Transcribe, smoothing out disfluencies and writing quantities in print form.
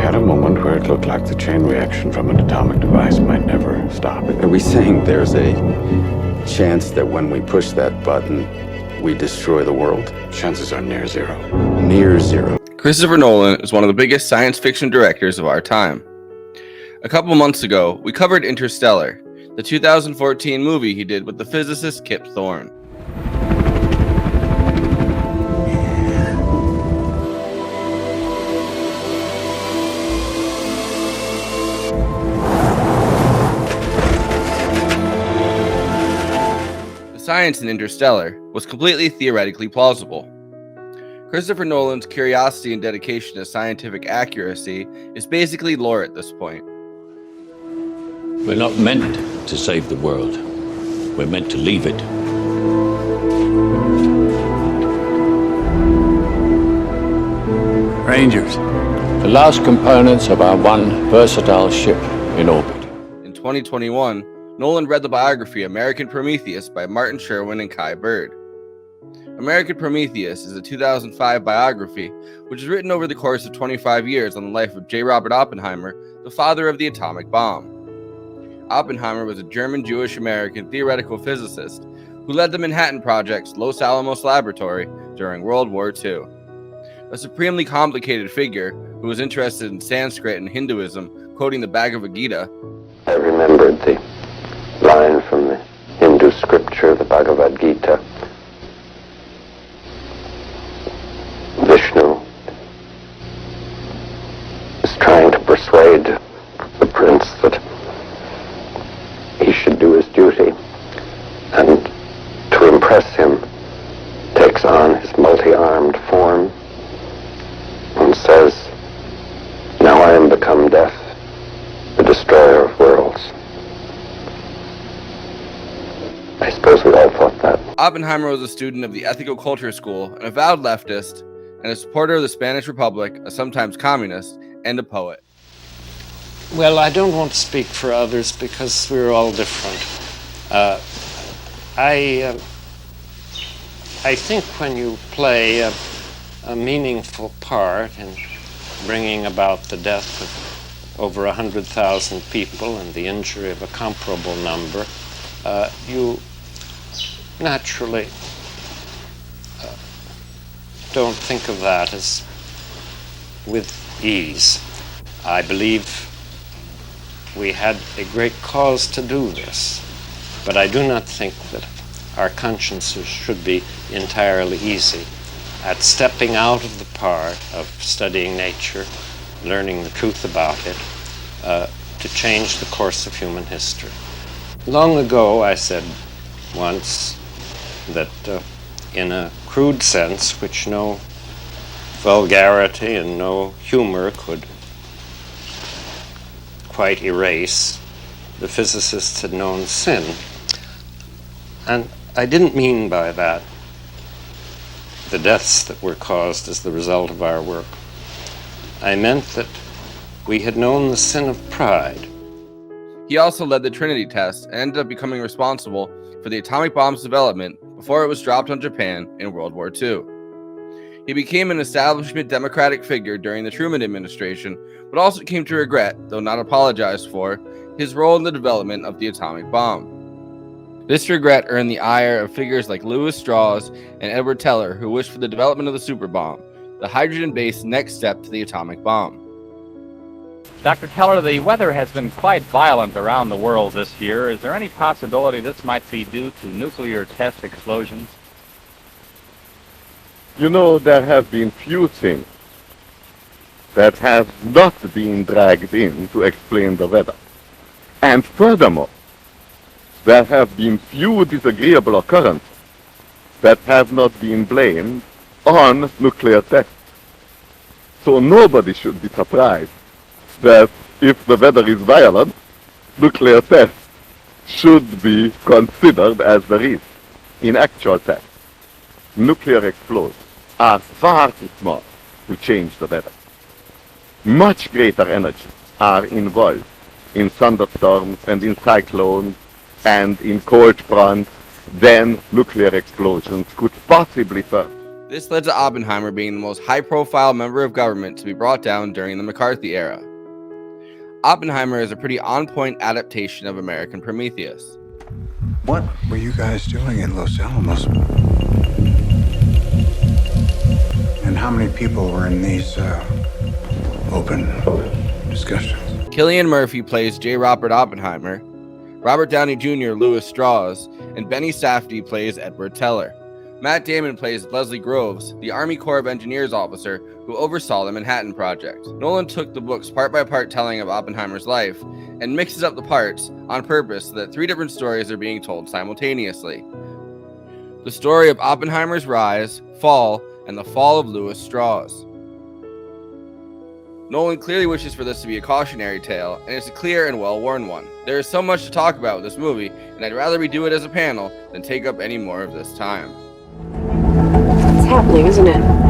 had a moment where it looked like the chain reaction from an atomic device might never stop. Are we saying there's a chance that when we push that button, we destroy the world? Chances are near zero. Near zero. Christopher Nolan is one of the biggest science fiction directors of our time. A couple months ago, we covered Interstellar, the 2014 movie he did with the physicist Kip Thorne. The science in Interstellar was completely theoretically plausible. Christopher Nolan's curiosity and dedication to scientific accuracy is basically lore at this point. We're not meant to save the world. We're meant to leave it. Rangers, The last components of our one versatile ship in orbit. In 2021, Nolan read the biography American Prometheus by Martin Sherwin and Kai Bird. American Prometheus is a 2005 biography which is written over the course of 25 years on the life of J. Robert Oppenheimer, the father of the atomic bomb. Oppenheimer was a German Jewish-American theoretical physicist who led the Manhattan Project's Los Alamos laboratory during World War II. A supremely complicated figure who was interested in Sanskrit and Hinduism, quoting the Bhagavad Gita. I remembered the line from the Hindu scripture, the Bhagavad Gita. Vishnu is trying to persuade the prince that he should do his duty, and to impress him takes on his multi-armed form and says, "Now I am become death, the destroyer of worlds." I suppose we all thought that. Oppenheimer was a student of the Ethical Culture School, an avowed leftist, and a supporter of the Spanish Republic, a sometimes communist, and a poet. Well, I don't want to speak for others because we're all different. I think when you play a meaningful part in bringing about the death of over 100,000 people and the injury of a comparable number, you naturally don't think of that as with ease. I believe we had a great cause to do this, but I do not think that our consciences should be entirely easy at stepping out of the part of studying nature, learning the truth about it, to change the course of human history. Long ago, I said once that in a crude sense, which no vulgarity and no humor could quite erase, the physicists had known sin. And I didn't mean by that the deaths that were caused as the result of our work. I meant that we had known the sin of pride. He also led the Trinity test and ended up becoming responsible for the atomic bomb's development before it was dropped on Japan in World War II. He became an establishment Democratic figure during the Truman administration, but also came to regret, though not apologize for, his role in the development of the atomic bomb. This regret earned the ire of figures like Lewis Strauss and Edward Teller, who wished for the development of the superbomb, the hydrogen-based next step to the atomic bomb. Dr. Teller, the weather has been quite violent around the world this year. Is there any possibility this might be due to nuclear test explosions? You know, there have been few things that have not been dragged in to explain the weather. And furthermore, there have been few disagreeable occurrences that have not been blamed on nuclear tests. So nobody should be surprised that if the weather is violent, nuclear tests should be considered as the reason. In actual tests, nuclear explosions are far too small to change the weather. Much greater energies are involved in thunderstorms and in cyclones and in cold fronts than nuclear explosions could possibly serve. This led to Oppenheimer being the most high-profile member of government to be brought down during the McCarthy era. Oppenheimer is a pretty on-point adaptation of American Prometheus. What were you guys doing in Los Alamos? And how many people were in these open discussions? Cillian Murphy plays J. Robert Oppenheimer, Robert Downey Jr. Louis Strauss, and Benny Safdie plays Edward Teller. Matt Damon plays Leslie Groves, the Army Corps of Engineers officer who oversaw the Manhattan Project. Nolan took the book's part-by-part telling of Oppenheimer's life and mixes up the parts on purpose so that 3 different stories are being told simultaneously. The story of Oppenheimer's rise, fall, and the fall of Louis Strauss. Nolan clearly wishes for this to be a cautionary tale, and it's a clear and well-worn one. There is so much to talk about with this movie, and I'd rather we do it as a panel than take up any more of this time. It's happening, isn't it?